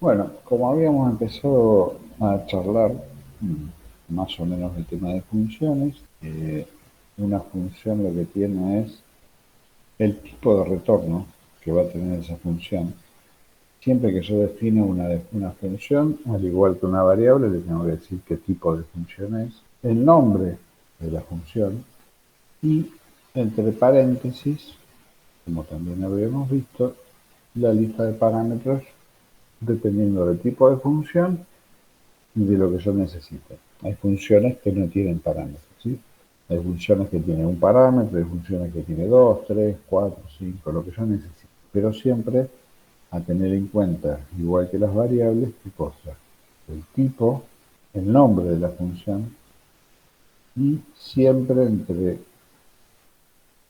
Bueno, como habíamos empezado a charlar más o menos el tema de funciones, una función lo que tiene es el tipo de retorno que va a tener esa función. Siempre que yo define una función, al igual que una variable, le tengo que decir qué tipo de función es, el nombre de la función y entre paréntesis, como también habíamos visto, la lista de parámetros dependiendo del tipo de función de lo que yo necesito. Hay funciones que no tienen parámetros, ¿sí? Hay funciones que tienen un parámetro, hay funciones que tienen dos, tres, cuatro, cinco, lo que yo necesito. Pero siempre a tener en cuenta, igual que las variables, qué cosa. El tipo, el nombre de la función y siempre entre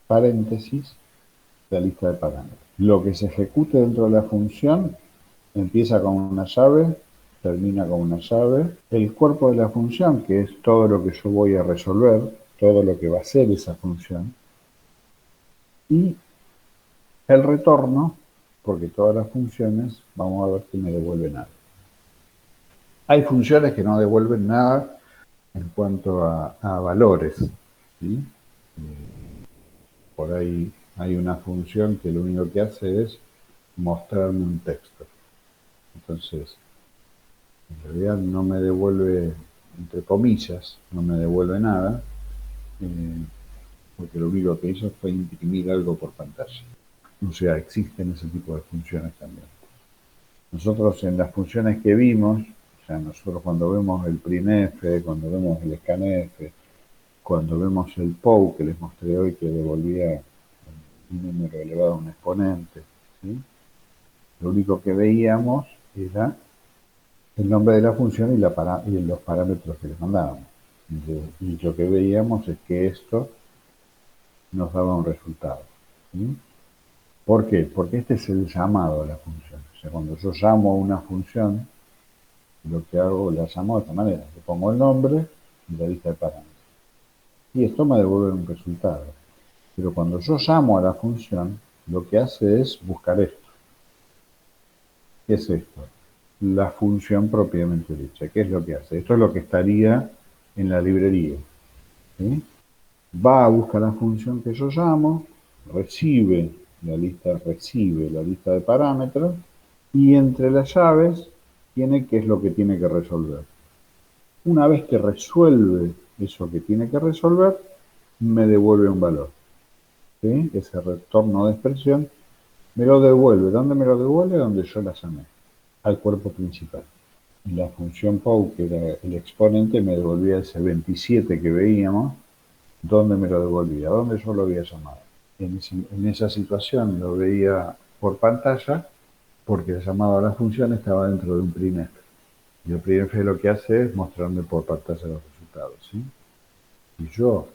paréntesis la lista de parámetros. Lo que se ejecute dentro de la función empieza con una llave, termina con una llave. El cuerpo de la función, que es todo lo que yo voy a resolver, todo lo que va a ser esa función. Y el retorno, porque todas las funciones, vamos a ver que me devuelven algo. Hay funciones que no devuelven nada en cuanto a valores, ¿sí? Por ahí hay una función que lo único que hace es mostrarme un texto. Entonces, en realidad no me devuelve, entre comillas, no me devuelve nada, eh, porque lo único que hizo fue imprimir algo por pantalla. O sea, existen ese tipo de funciones también. Nosotros en las funciones que vimos, o sea, nosotros cuando vemos el printf, cuando vemos el scanf, cuando vemos el POW que les mostré hoy que devolvía un número elevado a un exponente, ¿sí? Lo único que veíamos era el nombre de la función y los parámetros que le mandábamos. Y lo que veíamos es que esto nos daba un resultado, ¿sí? ¿Por qué? Porque este es el llamado a la función. O sea, cuando yo llamo a una función, lo que hago, la llamo de esta manera. Le pongo el nombre y la lista de parámetros. Y esto me devuelve un resultado. Pero cuando yo llamo a la función, lo que hace es buscar esto. ¿Qué es esto? La función propiamente dicha. ¿Qué es lo que hace? Esto es lo que estaría en la librería, ¿sí? Va a buscar la función que yo llamo, recibe la lista de parámetros y entre las llaves tiene qué es lo que tiene que resolver. Una vez que resuelve eso que tiene que resolver, me devuelve un valor, ¿sí? Ese retorno de expresión me lo devuelve. ¿Dónde me lo devuelve? Donde yo la llamé, al cuerpo principal. Y la función POW, que era el exponente, me devolvía ese 27 que veíamos. ¿Dónde me lo devolvía? ¿Dónde yo lo había llamado? En esa situación lo veía por pantalla porque el llamado a la función estaba dentro de un printf. Y el printf lo que hace es mostrarme por pantalla los resultados, ¿sí? Si yo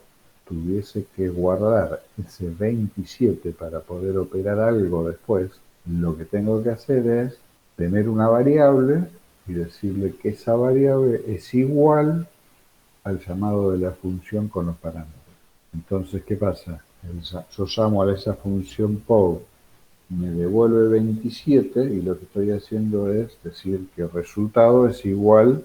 tuviese que guardar ese 27 para poder operar algo después, lo que tengo que hacer es tener una variable y decirle que esa variable es igual al llamado de la función con los parámetros. Entonces, ¿qué pasa? Yo llamo a esa función POW, me devuelve 27 y lo que estoy haciendo es decir que el resultado es igual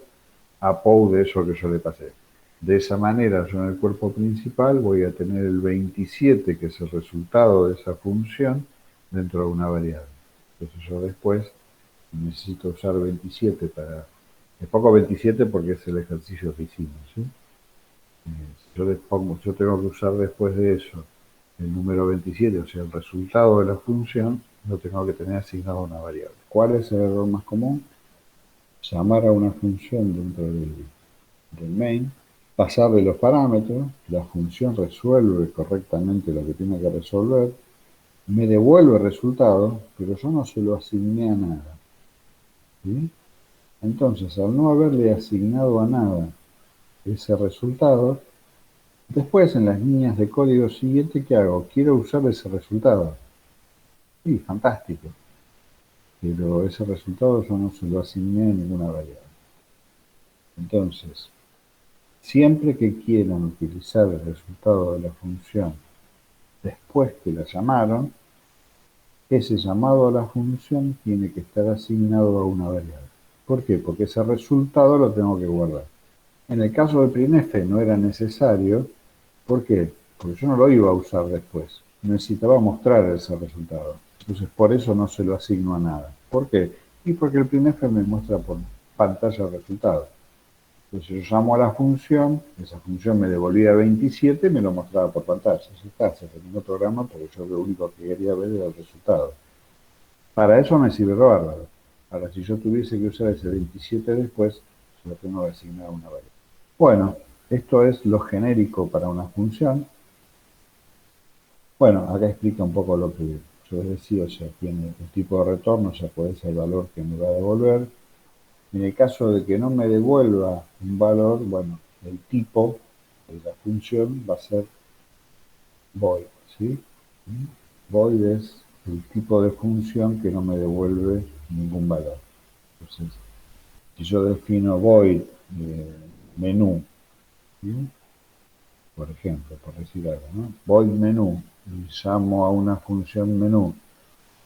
a POW de eso que yo le pasé. De esa manera, yo en el cuerpo principal voy a tener el 27, que es el resultado de esa función, dentro de una variable. Entonces yo después necesito usar 27 para... Le pongo 27 porque es el ejercicio que hicimos, ¿sí? Yo tengo que usar después de eso el número 27, o sea, el resultado de la función, lo tengo que tener asignado a una variable. ¿Cuál es el error más común? Llamar a una función dentro del main, pasarle los parámetros, la función resuelve correctamente lo que tiene que resolver, me devuelve el resultado, pero yo no se lo asigné a nada, ¿sí? Entonces, al no haberle asignado a nada ese resultado, después en las líneas de código siguiente, ¿qué hago? Quiero usar ese resultado. Sí, fantástico. Pero ese resultado yo no se lo asigné a ninguna variable. Entonces, siempre que quieran utilizar el resultado de la función después que la llamaron, ese llamado a la función tiene que estar asignado a una variable. ¿Por qué? Porque ese resultado lo tengo que guardar. En el caso del printf no era necesario. ¿Por qué? Porque yo no lo iba a usar después. Necesitaba mostrar ese resultado. Entonces, por eso no se lo asigno a nada. ¿Por qué? Y porque el printf me muestra por pantalla el resultado. Entonces, yo llamo a la función, esa función me devolvía 27 y me lo mostraba por pantalla. Ya está, se terminó el programa porque yo lo único que quería ver era el resultado. Para eso me sirve bárbaro. Ahora, si yo tuviese que usar ese 27 después, se lo tengo que asignar a una variable. Bueno, esto es lo genérico para una función. Bueno, acá explica un poco lo que yo decía, o sea, tiene el tipo de retorno, o sea, cuál es el valor que me va a devolver. En el caso de que no me devuelva un valor, bueno, el tipo de la función va a ser void, ¿sí? Void es el tipo de función que no me devuelve ningún valor. Entonces, si yo defino void menú, ¿sí? Por ejemplo, por decir algo, ¿no? Void menú y llamo a una función menú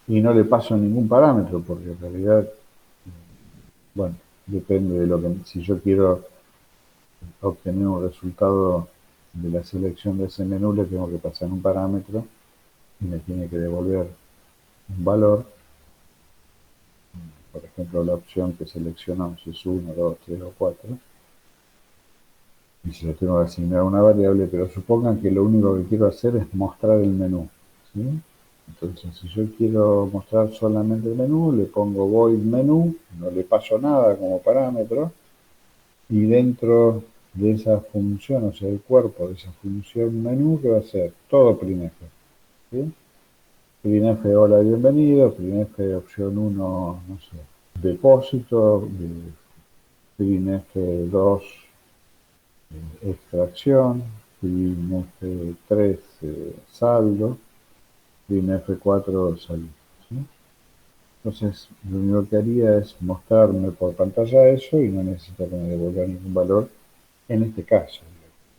y no le paso ningún parámetro porque en realidad, bueno, depende de lo que, si yo quiero obtener un resultado de la selección de ese menú, le tengo que pasar un parámetro y me tiene que devolver un valor. Por ejemplo, la opción que seleccionamos es 1, 2, 3 o 4. Y se lo tengo que asignar a una variable, pero supongan que lo único que quiero hacer es mostrar el menú, ¿sí? Entonces, si yo quiero mostrar solamente el menú, le pongo void menú, no le paso nada como parámetro, y dentro de esa función, o sea, el cuerpo de esa función menú, ¿qué va a ser? Todo printf, ¿sí? Printf hola, bienvenido, printf opción 1, no sé, depósito, printf 2, extracción, printf 3, saldo, printf 4, salida, ¿sí? Entonces, lo único que haría es mostrarme por pantalla eso y no necesito que me devuelva ningún valor en este caso.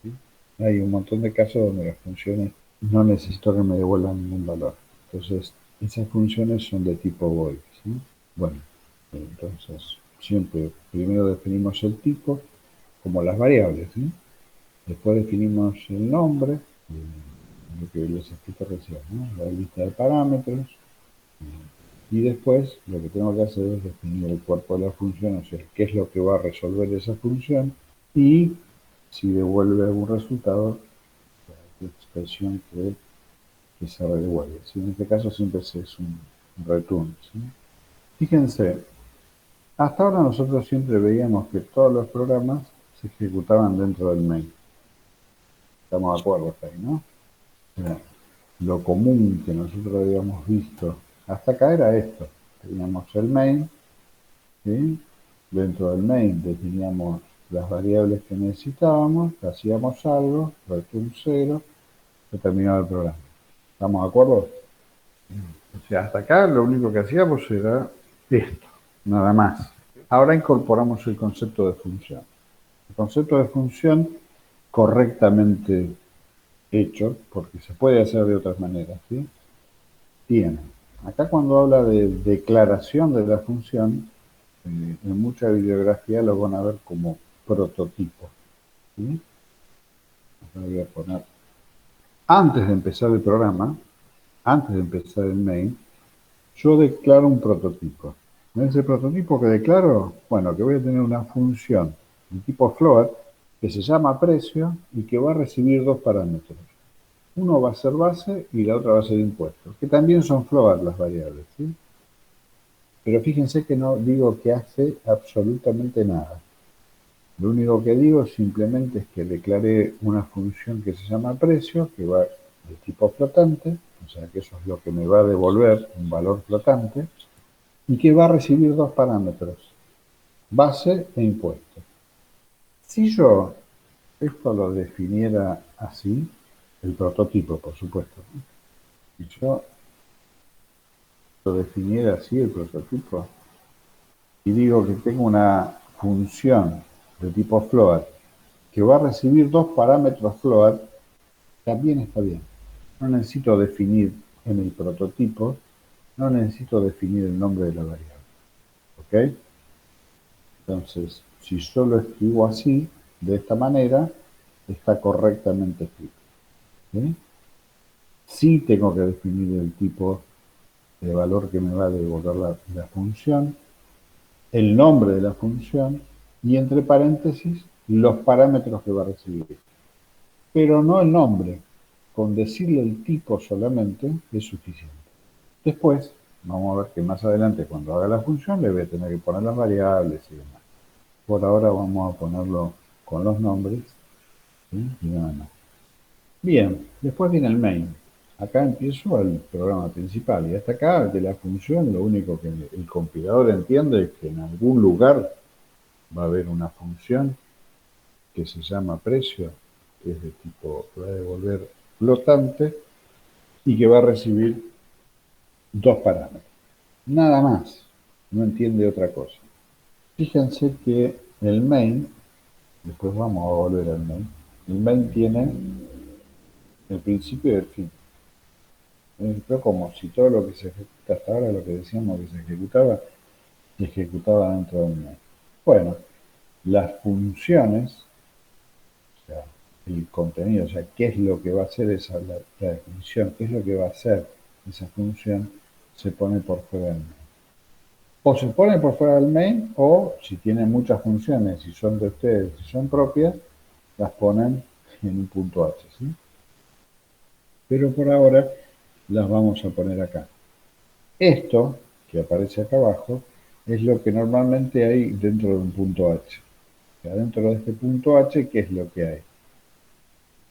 ¿Sí? Hay un montón de casos donde las funciones no necesito que me devuelvan ningún valor. Entonces, esas funciones son de tipo void, ¿sí? Bueno, entonces, siempre primero definimos el tipo, como las variables, ¿sí? Después definimos el nombre, lo que les expliqué recién, ¿no? La lista de parámetros. Y después lo que tengo que hacer es definir el cuerpo de la función, o sea, qué es lo que va a resolver esa función y si devuelve algún resultado, la expresión que se devuelve. ¿Sí? En este caso siempre es un return. ¿Sí? Fíjense, hasta ahora nosotros siempre veíamos que todos los programas se ejecutaban dentro del main. Estamos de acuerdo hasta ahí, ¿no? O sea, lo común que nosotros habíamos visto hasta acá era esto. Teníamos el main, ¿sí? Dentro del main definíamos las variables que necesitábamos, hacíamos algo, return 0, se terminaba el programa. ¿Estamos de acuerdo? O sea, hasta acá lo único que hacíamos era esto, nada más. Ahora incorporamos el concepto de función. El concepto de función correctamente hecho, porque se puede hacer de otras maneras, ¿sí? Tiene. Acá cuando habla de declaración de la función, en mucha bibliografía lo van a ver como prototipo. ¿Sí? Acá voy a poner, antes de empezar el programa, antes de empezar el main, yo declaro un prototipo. En ese prototipo que declaro, bueno, que voy a tener una función de tipo float que se llama precio y que va a recibir dos parámetros. Uno va a ser base y la otra va a ser impuesto, que también son float las variables, ¿sí? Pero fíjense que no digo que hace absolutamente nada. Lo único que digo simplemente es que declaré una función que se llama precio, que va de tipo flotante, o sea que eso es lo que me va a devolver un valor flotante, y que va a recibir dos parámetros, base e impuesto. Si yo esto lo definiera así, el prototipo, por supuesto, ¿no? Si yo lo definiera así, el prototipo, y digo que tengo una función de tipo float que va a recibir dos parámetros float, también está bien. No necesito definir en el prototipo, no necesito definir el nombre de la variable. ¿Ok? Entonces, si yo lo escribo así, de esta manera, está correctamente escrito. ¿Sí? Sí tengo que definir el tipo de valor que me va a devolver la función, el nombre de la función y entre paréntesis los parámetros que va a recibir. Pero no el nombre. Con decirle el tipo solamente es suficiente. Después, vamos a ver que más adelante cuando haga la función le voy a tener que poner las variables y demás. Por ahora vamos a ponerlo con los nombres, ¿sí? Y nada más. Bien, después viene el main. Acá empiezo el programa principal y hasta acá de la función lo único que el compilador entiende es que en algún lugar va a haber una función que se llama precio, que es de tipo, va a devolver flotante y que va a recibir dos parámetros. Nada más, no entiende otra cosa. Fíjense que el main, después vamos a volver al main, el main tiene el principio y el fin. Pero como si todo lo que se ejecuta hasta ahora, lo que decíamos que se ejecutaba dentro del main. Bueno, las funciones, o sea, el contenido, o sea, qué es lo que va a hacer la definición, qué es lo que va a hacer esa función, se pone por fuera del main. O se pone por fuera del main, o si tienen muchas funciones, si son de ustedes, si son propias, las ponen en un punto H, ¿sí? Pero por ahora las vamos a poner acá. Esto, que aparece acá abajo, es lo que normalmente hay dentro de un punto H. O sea, dentro de este punto H, ¿qué es lo que hay?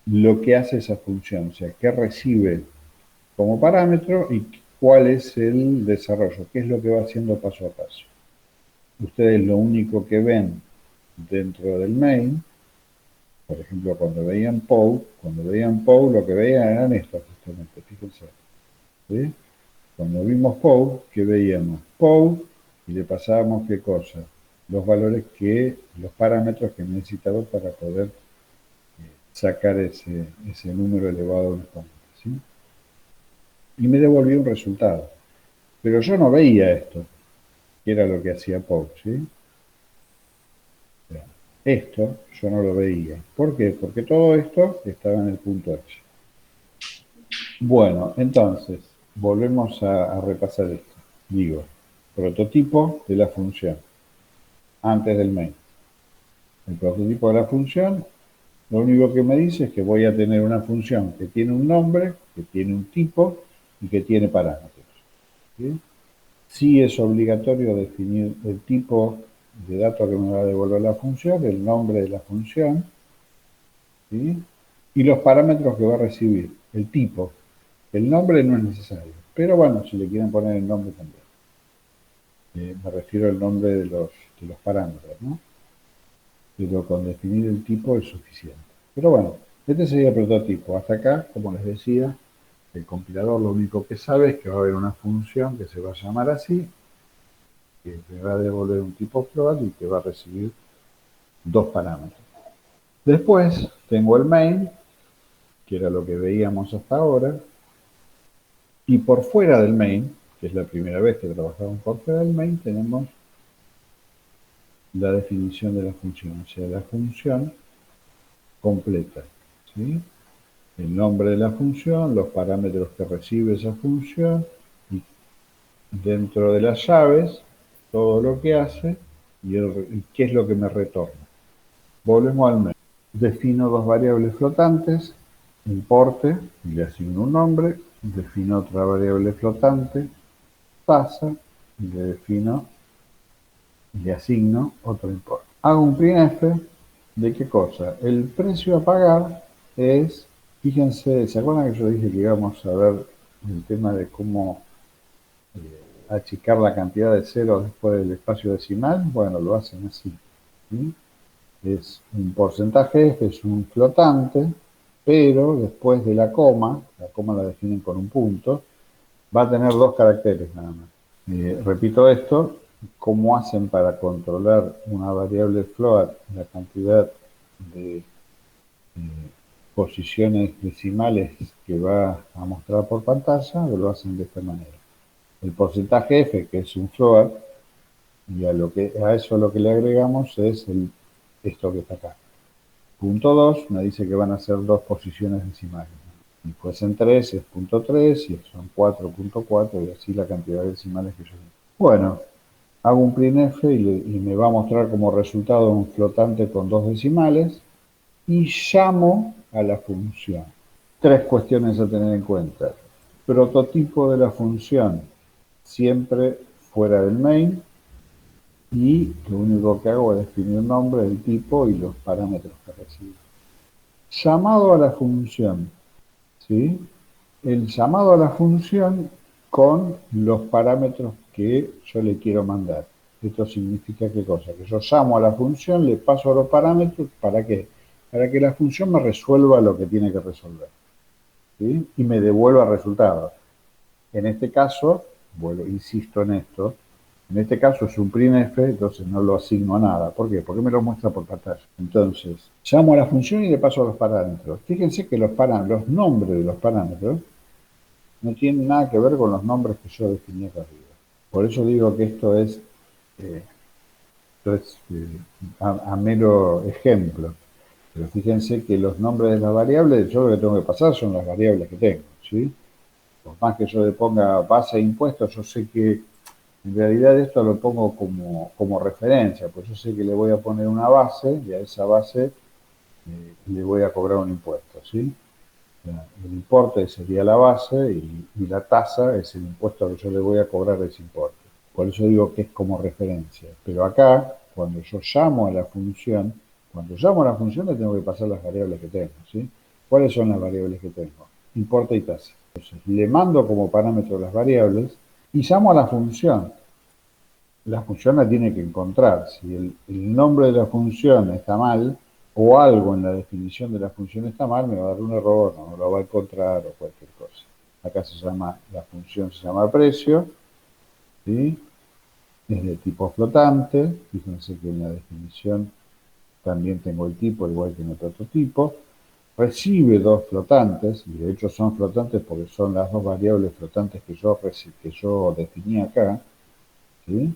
Lo que hace esa función, o sea, qué recibe como parámetro y cuál es el desarrollo, qué es lo que va haciendo paso a paso. Ustedes lo único que ven dentro del main, por ejemplo, cuando veían POW lo que veían eran esto justamente, fíjense. ¿Sí? Cuando vimos POW, ¿qué veíamos? POW y le pasábamos qué cosa, los valores los parámetros que necesitaba para poder sacar ese número elevado de exponentes, ¿sí? Y me devolvió un resultado. Pero yo no veía esto, que era lo que hacía POW, ¿sí? Esto yo no lo veía. ¿Por qué? Porque todo esto estaba en el punto H. Bueno, entonces, volvemos a repasar esto. Digo, prototipo de la función, antes del main. El prototipo de la función, lo único que me dice es que voy a tener una función que tiene un nombre, que tiene un tipo y que tiene parámetros. ¿Sí? Sí es obligatorio definir el tipo de datos que me va a devolver la función, el nombre de la función, ¿sí? Y los parámetros que va a recibir, el tipo. El nombre no es necesario, pero bueno, si le quieren poner el nombre también. Me refiero al nombre de los parámetros, ¿no? Pero con definir el tipo es suficiente. Pero bueno, este sería el prototipo. Hasta acá, como les decía, el compilador lo único que sabe es que va a haber una función que se va a llamar así, que me va a devolver un tipo float y que va a recibir dos parámetros. Después tengo el main, que era lo que veíamos hasta ahora, y por fuera del main, que es la primera vez que trabajamos por fuera del main, tenemos la definición de la función, o sea, la función completa, ¿sí? El nombre de la función, los parámetros que recibe esa función y dentro de las llaves todo lo que hace y qué es lo que me retorna. Volvemos al main. Defino dos variables flotantes, importe, y le asigno un nombre, defino otra variable flotante, tasa, y le asigno otro importe. Hago un printf de qué cosa. El precio a pagar es, fíjense, ¿se acuerdan que yo dije que íbamos a ver el tema de cómo achicar la cantidad de ceros después del espacio decimal? Bueno, lo hacen así, ¿sí? Es un porcentaje F, es un flotante, pero después de la coma la definen con un punto, va a tener dos caracteres nada más. Repito esto, ¿cómo hacen para controlar una variable float, la cantidad de posiciones decimales que va a mostrar por pantalla? Lo hacen de esta manera. El porcentaje F, que es un float, Y a eso lo que le agregamos es esto que está acá. Punto 2 me dice que van a ser dos posiciones decimales. Si fuesen 3 es punto 3, si son 4.4 y así la cantidad de decimales que yo tengo. Bueno, hago un printf y me va a mostrar como resultado un flotante con dos decimales y llamo a la función. Tres cuestiones a tener en cuenta. Prototipo de la función, siempre fuera del main, y lo único que hago es definir el nombre, el tipo y los parámetros que recibe. Llamado a la función, ¿sí? El llamado a la función con los parámetros que yo le quiero mandar. Esto significa qué cosa, que yo llamo a la función, le paso a los parámetros, ¿para qué? Para que la función me resuelva lo que tiene que resolver, ¿sí? Y me devuelva resultados. En este caso, bueno, insisto en esto, en este caso es un printf, entonces no lo asigno a nada. ¿Por qué? Porque me lo muestra por pantalla. Entonces, llamo a la función y le paso a los parámetros. Fíjense que los nombres de los parámetros no tienen nada que ver con los nombres que yo definí acá arriba. Por eso digo que esto es, eh, a mero ejemplo. Pero fíjense que los nombres de las variables, yo lo que tengo que pasar son las variables que tengo, ¿sí? Por más que yo le ponga base e impuestos, yo sé que en realidad esto lo pongo como referencia, pues yo sé que le voy a poner una base y a esa base le voy a cobrar un impuesto, ¿sí? El importe sería la base y la tasa es el impuesto que yo le voy a cobrar de ese importe. Por eso digo que es como referencia. Pero acá, cuando llamo a la función le tengo que pasar las variables que tengo, ¿sí? ¿Cuáles son las variables que tengo? Importe y tasa. Entonces, le mando como parámetro las variables y llamo a la función. La función la tiene que encontrar. Si el nombre de la función está mal o algo en la definición de la función está mal, me va a dar un error, no lo va a encontrar o cualquier cosa. Acá la función se llama precio, ¿sí? Es de tipo flotante. Fíjense que en la definición también tengo el tipo igual que en el prototipo. Recibe dos flotantes, y de hecho son flotantes porque son las dos variables flotantes que yo definí acá, ¿sí?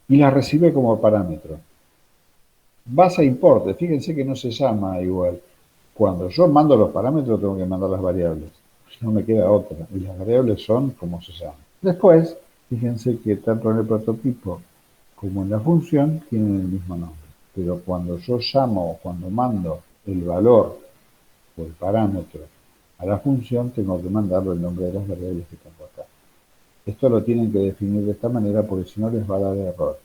Y las recibe como parámetro. Base e importe, fíjense que no se llama igual. Cuando yo mando los parámetros tengo que mandar las variables. No me queda otra. Y las variables son como se llaman. Después, fíjense que tanto en el prototipo como en la función tienen el mismo nombre. Pero cuando yo llamo o cuando mando el valor o el parámetro a la función, tengo que mandarle el nombre de las variables que tengo acá. Esto lo tienen que definir de esta manera porque si no les va a dar error,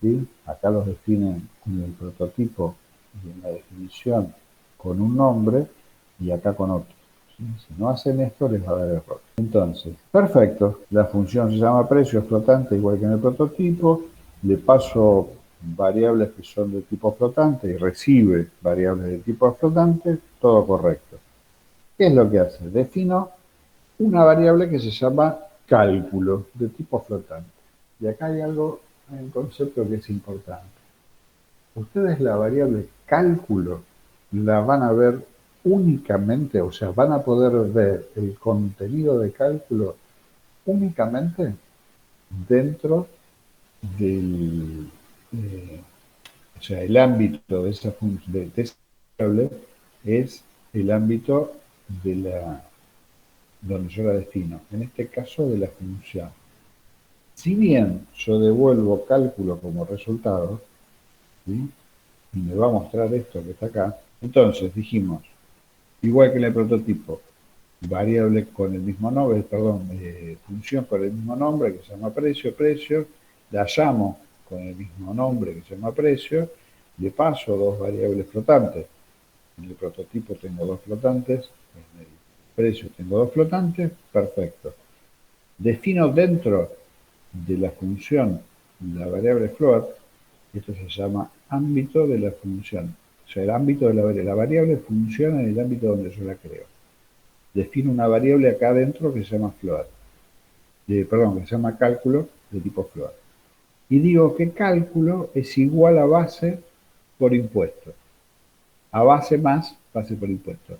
¿sí? Acá los definen en el prototipo y en la definición con un nombre y acá con otro, ¿sí? Si no hacen esto les va a dar error. Entonces, perfecto, la función se llama precio, es flotante igual que en el prototipo, le paso variables que son de tipo flotante y recibe variables de tipo flotante, todo correcto. ¿Qué es lo que hace? Defino una variable que se llama cálculo de tipo flotante. Y acá hay algo, hay un concepto que es importante. Ustedes la variable cálculo la van a ver únicamente, o sea, van a poder ver el contenido de cálculo únicamente dentro del, eh, o sea, el ámbito de de esa variable es el ámbito de donde yo la defino, en este caso de la función. Si bien yo devuelvo cálculo como resultado, ¿sí? Y me va a mostrar esto que está acá, entonces dijimos, igual que en el prototipo, variable con el mismo nombre, perdón, función con el mismo nombre que se llama precio, la llamo con el mismo nombre que se llama precio, le paso dos variables flotantes. En el prototipo tengo dos flotantes, en el precio tengo dos flotantes, perfecto. Defino dentro de la función la variable float, esto se llama ámbito de la función. O sea, el ámbito de la variable funciona en el ámbito donde yo la creo. Defino una variable acá adentro que se llama float, perdón, que se llama cálculo de tipo float. Y digo que cálculo es igual a base por impuesto. A base más base por impuesto.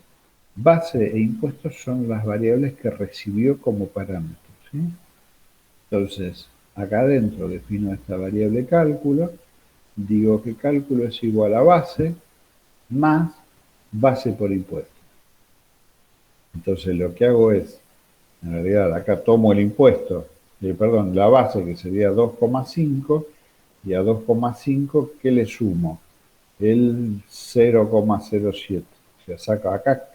Base e impuestos son las variables que recibió como parámetros, ¿sí? Entonces, Acá adentro defino esta variable cálculo, digo que cálculo es igual a base más base por impuesto. Entonces lo que hago es, en realidad acá tomo el impuesto, perdón, la base que sería 2,5 y a 2,5 ¿qué le sumo? El 0,07. O sea, saco acá,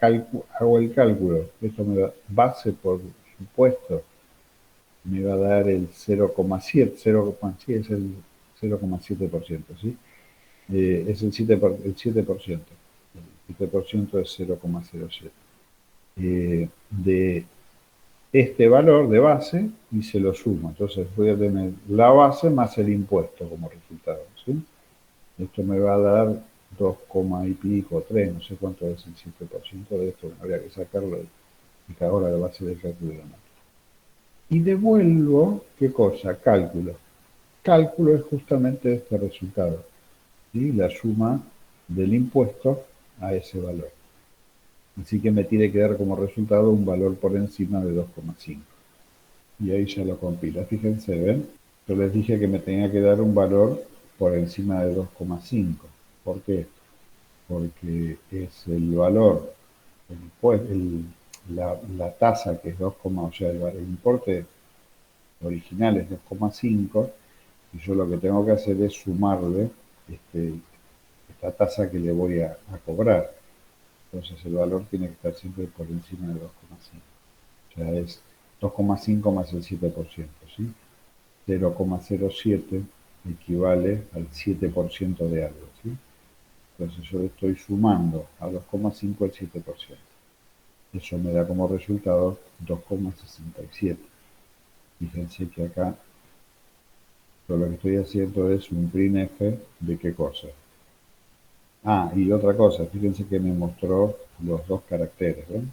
hago el cálculo, esto me da base por supuesto, me va a dar el 0,7, 0, sí, es el 0,7%, ¿sí? Es el 7%. El 7% es 0,07. De este valor de base y se lo sumo. Entonces voy a tener la base más el impuesto como resultado, ¿sí? Esto me va a dar 2, y pico, 3, no sé cuánto es el 7% de esto, habría que sacarlo y que ahora la base del cálculo de la máquina. Y devuelvo, ¿qué cosa? Cálculo. Cálculo es justamente este resultado, ¿sí? La suma del impuesto a ese valor. Así que me tiene que dar como resultado un valor por encima de 2,5. Y ahí ya lo compila. Fíjense, ¿ven? Yo les dije que me tenía que dar un valor por encima de 2,5. ¿Por qué? Porque es el valor, la tasa que es 2, o sea, el importe original es 2,5 y yo lo que tengo que hacer es sumarle este, esta tasa que le voy a cobrar. Entonces el valor tiene que estar siempre por encima de 2,5. O sea, es 2,5 más el 7%, ¿sí? 0,07 equivale al 7% de algo, ¿sí? Entonces yo le estoy sumando a 2,5 el 7%. Eso me da como resultado 2,67. Fíjense que acá yo lo que estoy haciendo es un printf de qué cosa. Ah, y otra cosa, fíjense que me mostró los dos caracteres, ¿ven?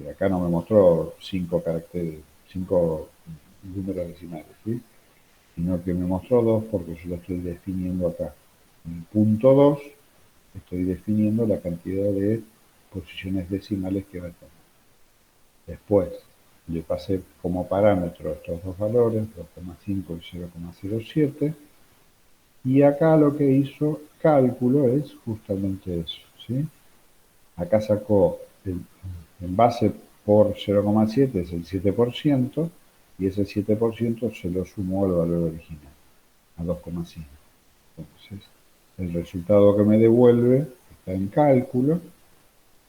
Acá no me mostró 5 caracteres, 5 números decimales, ¿sí? Sino que me mostró dos porque yo lo estoy definiendo acá. En el punto 2 estoy definiendo la cantidad de posiciones decimales que va a tener. Después le pasé como parámetro estos dos valores, 2,5 y 0,07, y acá lo que hizo cálculo es justamente eso, ¿sí? Acá sacó en base por 0,7 es el 7%, y ese 7% se lo sumó al valor original, a 2,5. Entonces, el resultado que me devuelve está en cálculo,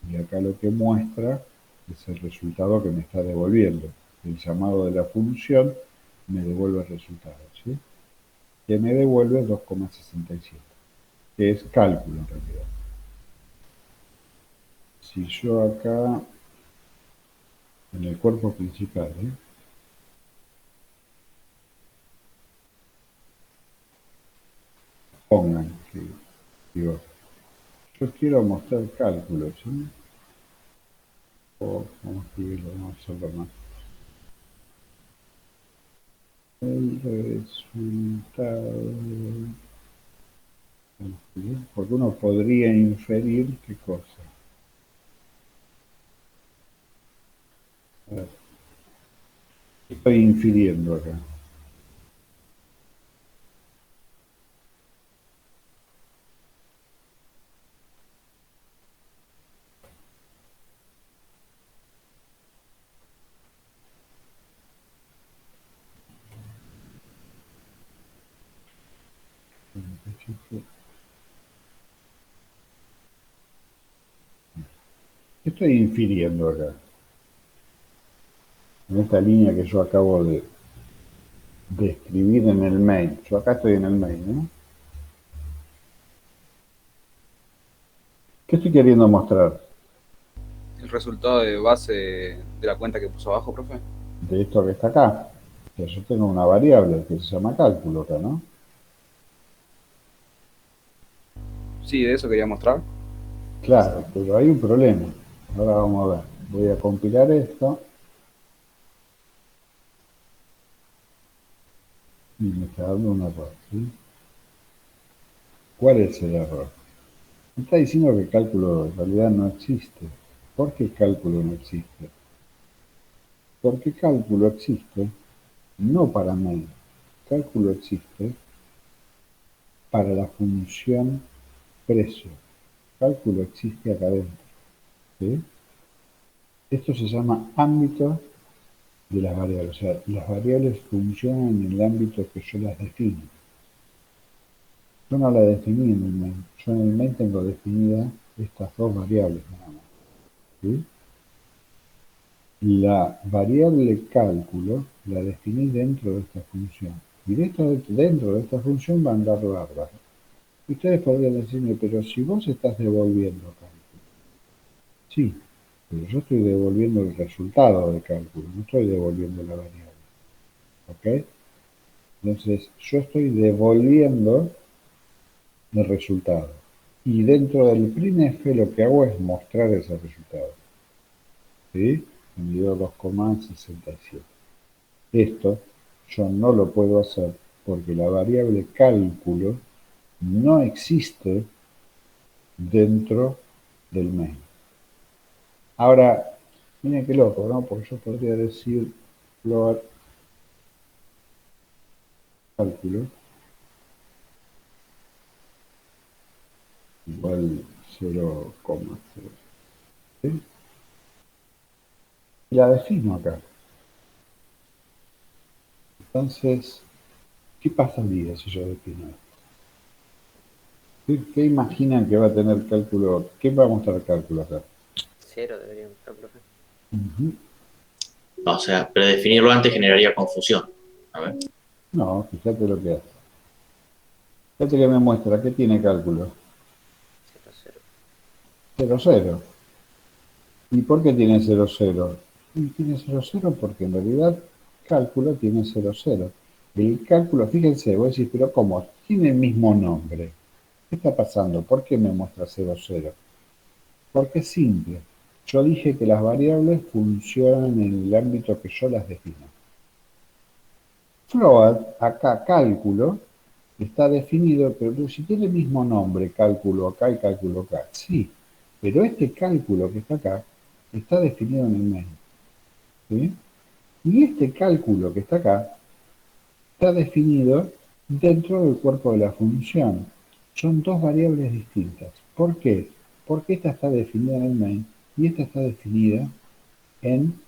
y acá lo que muestra es el resultado que me está devolviendo. El llamado de la función me devuelve el resultado, ¿sí? Que me devuelve 2,67, que es cálculo en realidad. Si yo acá, en el cuerpo principal, pongan que, digo, yo quiero mostrar cálculos, ¿sí? O vamos a escribirlo, vamos a hacerlo más. El resultado, porque uno podría inferir qué cosa. A ver, ¿qué estoy infiriendo acá? ¿Qué estoy infiriendo acá? En esta línea que yo acabo de escribir en el mail. Yo acá estoy en el mail, ¿no? ¿Qué estoy queriendo mostrar? El resultado de base de la cuenta que puso abajo, profe. De esto que está acá. O sea, yo tengo una variable que se llama cálculo acá, ¿no? Sí, de eso quería mostrar. Claro, pero hay un problema. Ahora vamos a ver. Voy a compilar esto y me está dando un error, ¿sí? ¿Cuál es el error? Me está diciendo que el cálculo en realidad no existe. ¿Por qué cálculo no existe? Porque cálculo existe no para mail. cálculo existe para la función precio. Cálculo existe acá adentro. ¿Sí? Esto se llama ámbito de las variables. O sea, las variables funcionan en el ámbito que yo las defino. Yo no la definí en el main. Yo en el main tengo definidas estas dos variables nada más. ¿Sí? La variable cálculo la definí dentro de esta función. Y dentro de esta función va a andar barra. Ustedes podrían decirme, pero si vos estás devolviendo cálculo. Sí, pero yo estoy devolviendo el resultado de cálculo, no estoy devolviendo la variable. ¿Ok? Entonces, yo estoy devolviendo el resultado. Y dentro del printf lo que hago es mostrar ese resultado. ¿Sí? Me dio 2,67. Esto yo no lo puedo hacer porque la variable cálculo no existe dentro del main. Ahora, miren qué loco, ¿no? Porque yo podría decir float cálculo igual 0,0. ¿Sí? Y la defino acá. Entonces, ¿qué pasaría si yo defino esto? ¿Qué imaginan que va a tener cálculo? ¿Qué va a mostrar cálculo acá? 0 debería mostrar, profe. O sea, predefinirlo antes generaría confusión. A ver. No, fíjate lo que hace. Fíjate que me muestra, ¿qué tiene cálculo? 0, 0. 0, 0. ¿Y por qué tiene 0, 0? Y tiene 0, 0 porque en realidad cálculo tiene 0, 0. El cálculo, fíjense, vos decís, pero ¿cómo? Tiene el mismo nombre. ¿Qué está pasando? ¿Por qué me muestra 0, 0? Porque es simple. Yo dije que las variables funcionan en el ámbito que yo las defino. Float, acá cálculo, está definido, pero si tiene el mismo nombre, cálculo acá y cálculo acá. Sí, pero este cálculo que está acá está definido en el main. ¿Sí? Y este cálculo que está acá está definido dentro del cuerpo de la función. Son dos variables distintas. ¿Por qué? Porque esta está definida en el main y esta está definida en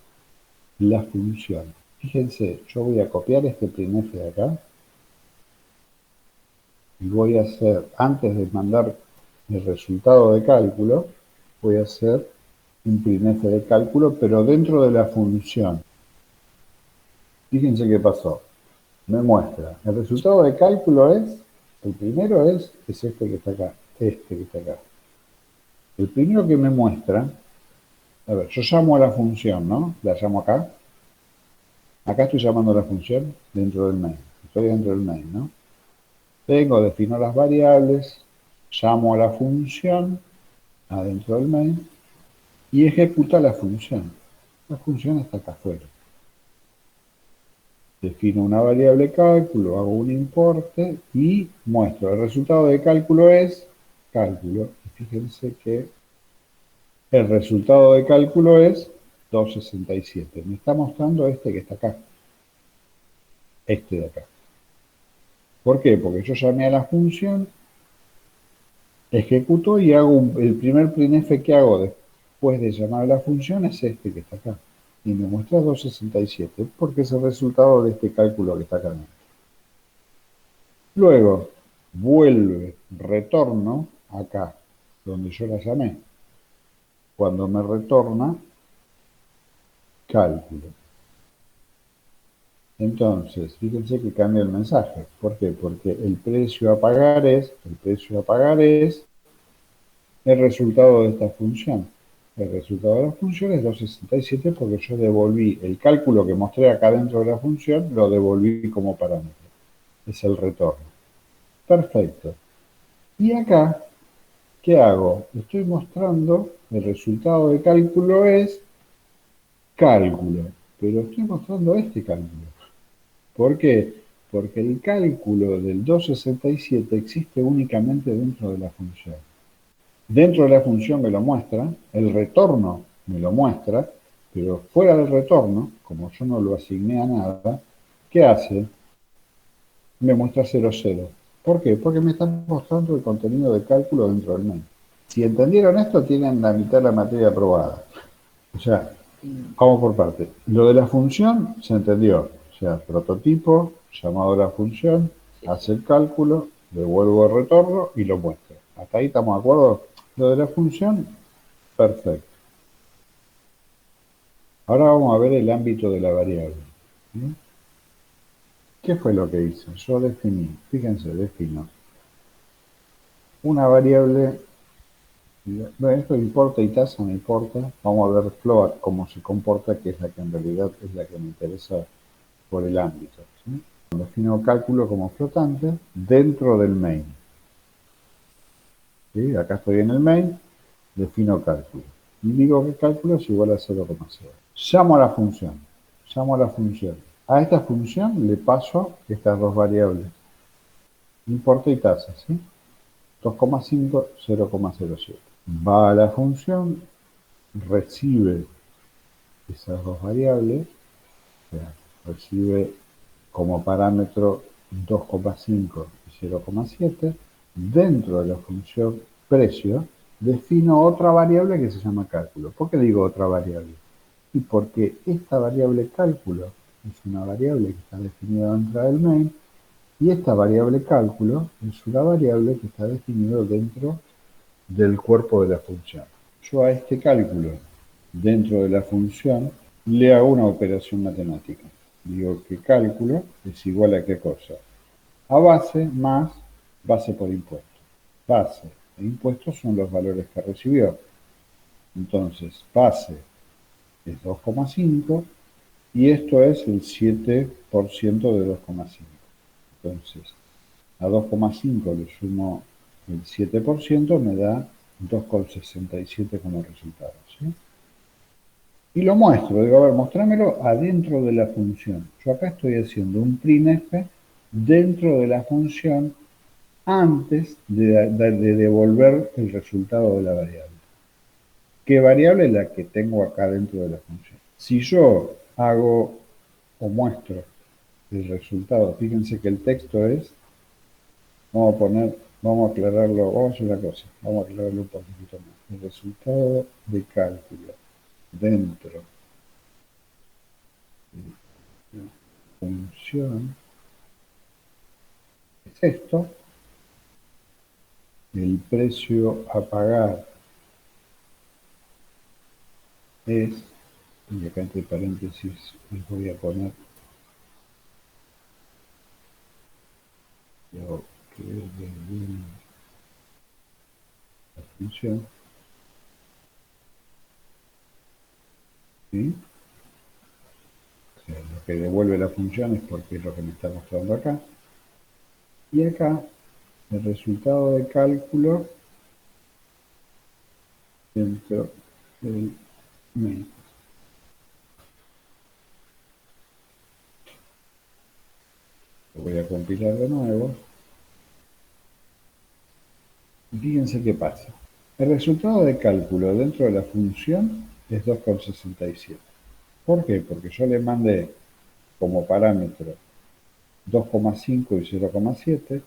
la función. Fíjense, yo voy a copiar este printf de acá y voy a hacer, antes de mandar el resultado de cálculo, voy a hacer un printf de cálculo, pero dentro de la función. Fíjense qué pasó. Me muestra, el resultado de cálculo es, el primero es este que está acá, este que está acá. El primero que me muestra, a ver, yo llamo a la función, ¿no? La llamo acá. Acá estoy llamando a la función dentro del main. Estoy dentro del main, ¿no? Tengo, defino las variables, llamo a la función adentro del main y ejecuta la función. La función está acá afuera. Defino una variable cálculo, hago un importe y muestro. El resultado de cálculo es cálculo. Y fíjense que el resultado de cálculo es 267. Me está mostrando este que está acá. Este de acá. ¿Por qué? Porque yo llamé a la función, ejecuto y hago el primer printf que hago después de llamar a la función es este que está acá. Y me muestra 267 porque es el resultado de este cálculo que está acá. Luego, vuelve, retorno acá, donde yo la llamé. Cuando me retorna, cálculo. Entonces, fíjense que cambia el mensaje. ¿Por qué? Porque el precio a pagar es el resultado de esta función. El resultado de la función es 267 porque yo devolví el cálculo que mostré acá dentro de la función, lo devolví como parámetro. Es el retorno. Perfecto. Y acá, ¿qué hago? Estoy mostrando el resultado de cálculo es cálculo, pero estoy mostrando este cálculo. ¿Por qué? Porque el cálculo del 267 existe únicamente dentro de la función. Dentro de la función me lo muestra, el retorno me lo muestra, pero fuera del retorno, como yo no lo asigné a nada, ¿qué hace? me muestra 0, 0. ¿Por qué? Porque me están mostrando el contenido de cálculo dentro del main. Si entendieron esto, tienen la mitad de la materia aprobada. O sea, vamos por parte. Lo de la función se entendió. O sea, prototipo, llamado a la función, hace el cálculo, devuelvo el retorno y lo muestro. ¿Hasta ahí estamos de acuerdo? Lo de la función, perfecto. Ahora vamos a ver el ámbito de la variable. ¿Sí? ¿Qué fue lo que hice? Yo definí, fíjense, defino una variable, bueno, esto importa y tasa no importa, vamos a ver float, cómo se comporta, que es la que en realidad es la que me interesa por el ámbito. ¿Sí? Defino cálculo como flotante dentro del main. ¿Sí? Acá estoy en el main, defino cálculo. Y digo que cálculo es igual a 0,0. Llamo a la función. A esta función le paso estas dos variables. Importa y tasa, ¿sí? 2,5, 0,07. Va a la función, recibe esas dos variables, o sea, recibe como parámetro 2,5 y 0,7. Dentro de la función precio, defino otra variable que se llama cálculo. ¿Por qué digo otra variable? Y porque esta variable cálculo es una variable que está definida dentro del main, y esta variable cálculo es una variable que está definida dentro del cuerpo de la función. Yo a este cálculo, dentro de la función, le hago una operación matemática. Digo que cálculo es igual a qué cosa. A base más base por impuesto. Base e impuestos son los valores que recibió. Entonces, base es 2,5 y esto es el 7% de 2,5. Entonces, a 2,5 le sumo el 7%, me da 2,67 como resultado. ¿Sí? Y lo muestro, digo, a ver, mostrámelo adentro de la función. Yo acá estoy haciendo un printf dentro de la función antes de devolver el resultado de la variable. ¿Qué variable es la que tengo acá dentro de la función? Si yo hago o muestro el resultado, fíjense que el texto es, vamos a aclararlo, vamos a hacer una cosa, vamos a aclararlo un poquito más. El resultado de cálculo dentro de la función es esto, el precio a pagar es, y acá entre paréntesis les voy a poner lo que devuelve la función, ¿sí? O sea, lo que devuelve la función es porque es lo que me está mostrando acá. Y acá el resultado de cálculo dentro del main. Lo voy a compilar de nuevo. Y fíjense qué pasa. El resultado de cálculo dentro de la función es 2,67. ¿Por qué? Porque yo le mandé como parámetro 2,5 y 0,7,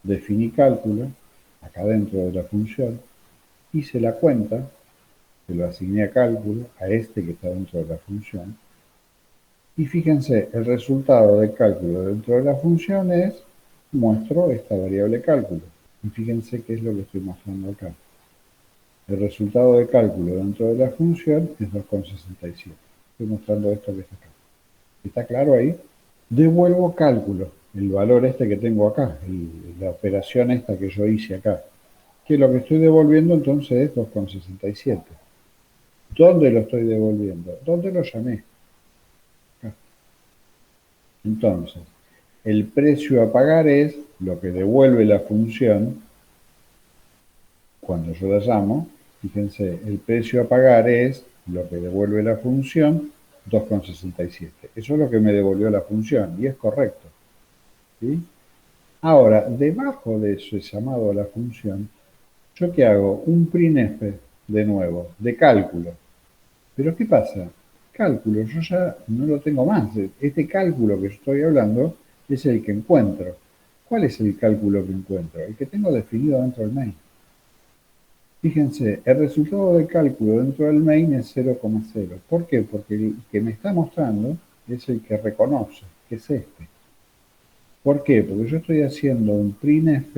definí cálculo acá dentro de la función, hice la cuenta, se lo asigné a cálculo, a este que está dentro de la función, y fíjense, el resultado de cálculo dentro de la función es, muestro esta variable cálculo. Y fíjense qué es lo que estoy mostrando acá. El resultado de cálculo dentro de la función es 2,67. Estoy mostrando esto que está acá. ¿Está claro ahí? Devuelvo cálculo, el valor este que tengo acá, la operación esta que yo hice acá. Que lo que estoy devolviendo entonces es 2,67. ¿Dónde lo estoy devolviendo? ¿Dónde lo llamé? Acá. Entonces, el precio a pagar es lo que devuelve la función cuando yo la llamo. Fíjense, el precio a pagar es lo que devuelve la función, 2,67. Eso es lo que me devolvió la función y es correcto. ¿Sí? Ahora, debajo de ese llamado a la función, ¿yo qué hago? Un printf de nuevo, de cálculo. Pero ¿qué pasa? Cálculo, yo ya no lo tengo más. Este cálculo que yo estoy hablando es el que encuentro. ¿Cuál es el cálculo que encuentro? El que tengo definido dentro del main. Fíjense, el resultado del cálculo dentro del main es 0,0. ¿Por qué? Porque el que me está mostrando es el que reconoce, que es este. ¿Por qué? Porque yo estoy haciendo un printf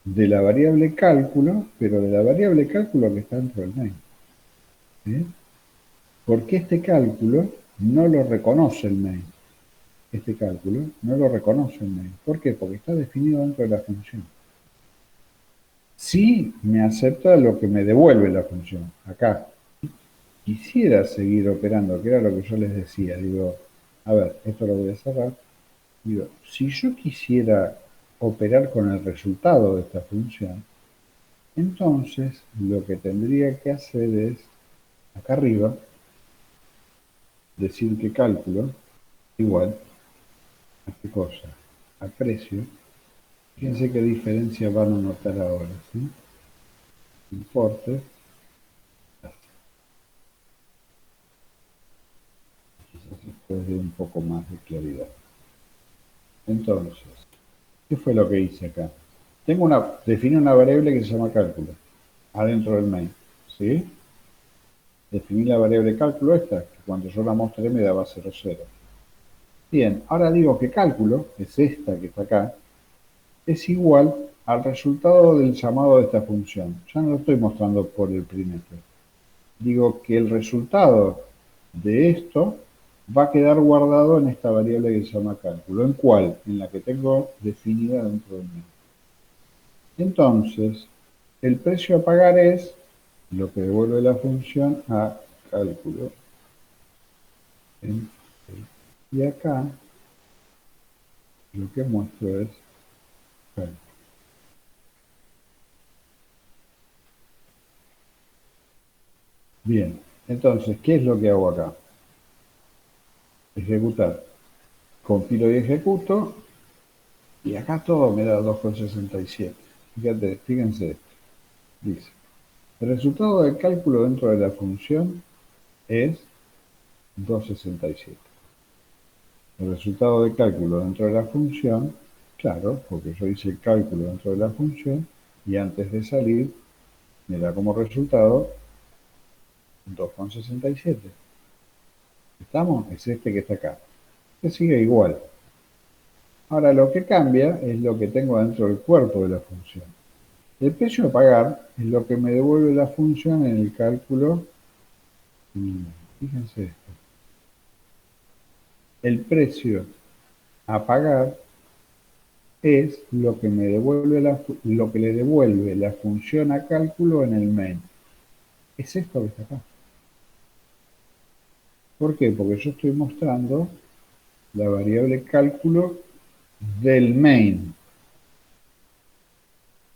de la variable cálculo, pero de la variable cálculo que está dentro del main. ¿Sí? Porque este cálculo no lo reconoce el main. Este cálculo no lo reconoce el main. ¿Por qué? Porque está definido dentro de la función. Sí me acepta lo que me devuelve la función, acá. Quisiera seguir operando, que era lo que yo les decía. Digo, a ver, esto lo voy a cerrar. Digo, si yo quisiera operar con el resultado de esta función, entonces lo que tendría que hacer es, acá arriba, decir que cálculo igual a qué cosa, a precio. Fíjense qué diferencia van a notar ahora, ¿sí? Importe. Quizás esto dé un poco más de claridad. Entonces, ¿qué fue lo que hice acá? Definí una variable que se llama cálculo, adentro del main, ¿sí? Definí la variable cálculo esta, que cuando yo la mostré me daba 0, 0. Bien, ahora digo que cálculo, es esta que está acá, es igual al resultado del llamado de esta función. Ya no lo estoy mostrando por el printf. Digo que el resultado de esto va a quedar guardado en esta variable que se llama cálculo. ¿En cuál? En la que tengo definida dentro del main. Entonces, el precio a pagar es lo que devuelve la función a cálculo. Y acá lo que muestro es cálculo. Bien, entonces, ¿qué es lo que hago acá? Ejecutar. Compilo y ejecuto, y acá todo me da 2,67. Fíjense esto. Dice, el resultado del cálculo dentro de la función es 2,67. El resultado de cálculo dentro de la función, claro, porque yo hice el cálculo dentro de la función, y antes de salir me da como resultado 2,67. ¿Estamos? Es este que está acá. Que sigue igual. Ahora lo que cambia es lo que tengo dentro del cuerpo de la función. El precio a pagar es lo que me devuelve la función en el cálculo. Fíjense esto. El precio a pagar es lo que me devuelve lo que le devuelve la función a cálculo en el main. Es esto que está acá. ¿Por qué? Porque yo estoy mostrando la variable cálculo del main.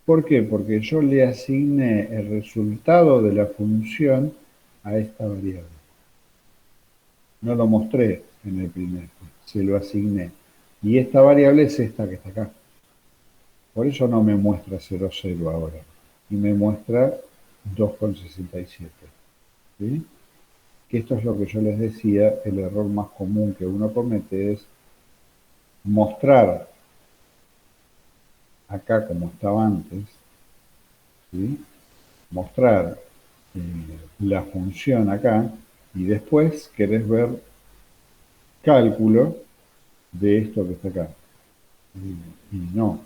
¿Por qué? Porque yo le asigné el resultado de la función a esta variable. No lo mostré en el primer, se lo asigné. Y esta variable es esta que está acá. Por eso no me muestra 0, 0 ahora. Y me muestra 2,67. ¿Sí? Que esto es lo que yo les decía, el error más común que uno comete es mostrar acá como estaba antes, ¿sí? Mostrar la función acá y después querés ver cálculo de esto que está acá. Y no.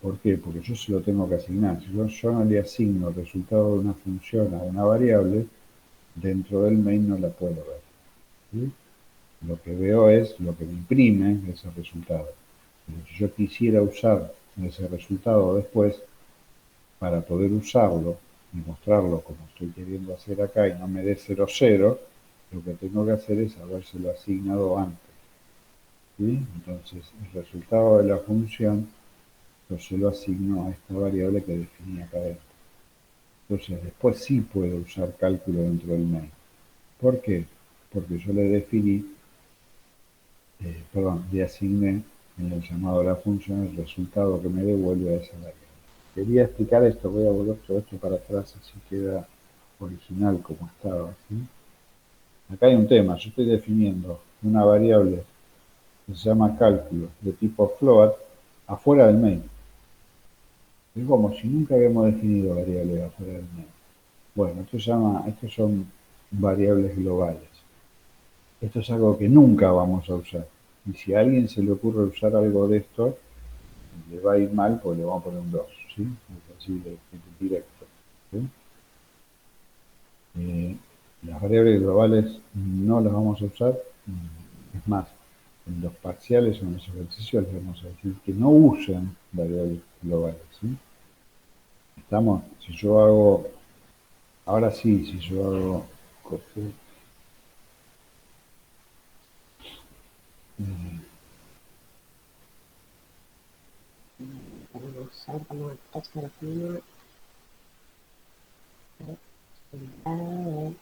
¿Por qué? Porque yo se lo tengo que asignar. Si yo no le asigno el resultado de una función a una variable, dentro del main no la puedo ver. ¿Sí? Lo que veo es lo que me imprime ese resultado. Pero si yo quisiera usar ese resultado después, para poder usarlo y mostrarlo como estoy queriendo hacer acá y no me dé 0, 0, lo que tengo que hacer es habérselo asignado antes. ¿Sí? Entonces, el resultado de la función yo se lo asigno a esta variable que definí acá adentro. Entonces, después sí puedo usar cálculo dentro del main. ¿Por qué? Porque yo le definí, le asigné en el llamado de la función el resultado que me devuelve a esa variable. Quería explicar esto, voy a volver todo esto para atrás, así queda original como estaba. ¿Sí? Acá hay un tema, yo estoy definiendo una variable que se llama cálculo de tipo float afuera del main. Es como si nunca habíamos definido variables afuera del main. Bueno, estos son variables globales. Esto es algo que nunca vamos a usar. Y si a alguien se le ocurre usar algo de esto, le va a ir mal porque le vamos a poner un 2, ¿sí? Así de directo, ¿sí? Las variables globales no las vamos a usar. Es más, en los parciales o en los ejercicios les vamos a decir que no usen variables globales, ¿sí? Estamos, si yo hago, ahora sí, si yo hago Podemos usar como texto definido resultado de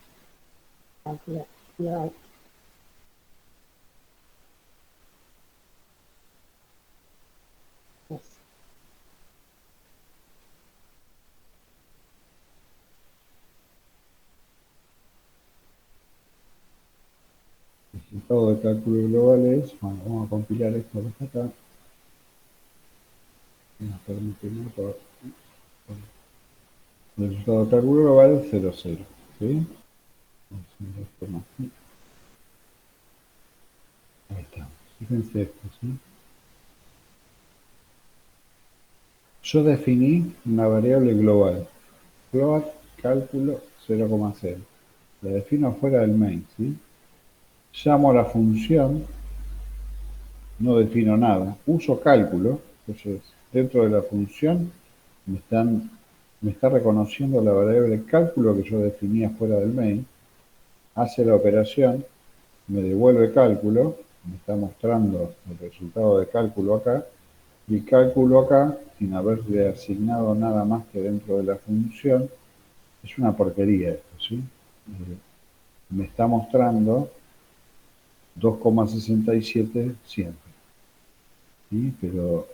cálculo global. Yes. resultado de cálculo global es, bueno, vamos a compilar esto de acá. Nos permite el resultado de cálculo global es 0, 0, ¿sí? Ahí está. Fíjense esto, ¿sí? Yo definí una variable global. Float cálculo 0,0. La defino afuera del main, ¿sí? Llamo a la función, no defino nada, uso cálculo, entonces dentro de la función me está reconociendo la variable cálculo que yo definí afuera del main, hace la operación, me devuelve cálculo, me está mostrando el resultado de cálculo acá, y cálculo acá, sin haberle asignado nada más que dentro de la función, es una porquería esto, ¿sí? Me está mostrando 2,67 siempre, ¿sí? Pero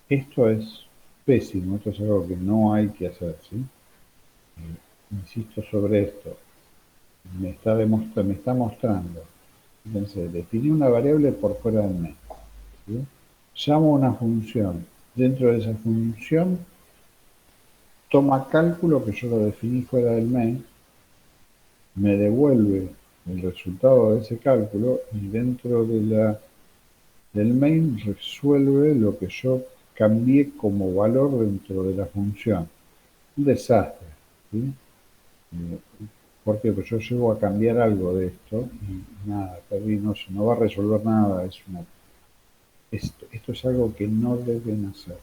esto es pésimo, esto es algo que no hay que hacer, ¿sí? Insisto sobre esto, me está mostrando, fíjense, definí una variable por fuera del main, ¿sí? Llamo a una función, dentro de esa función toma cálculo que yo lo definí fuera del main, me devuelve el resultado de ese cálculo y dentro del main resuelve lo que yo cambié como valor dentro de la función. Un desastre, ¿sí? ¿Por qué? Pues yo llego a cambiar algo de esto y nada, perdí, no va a resolver nada. Esto es algo que no deben hacer.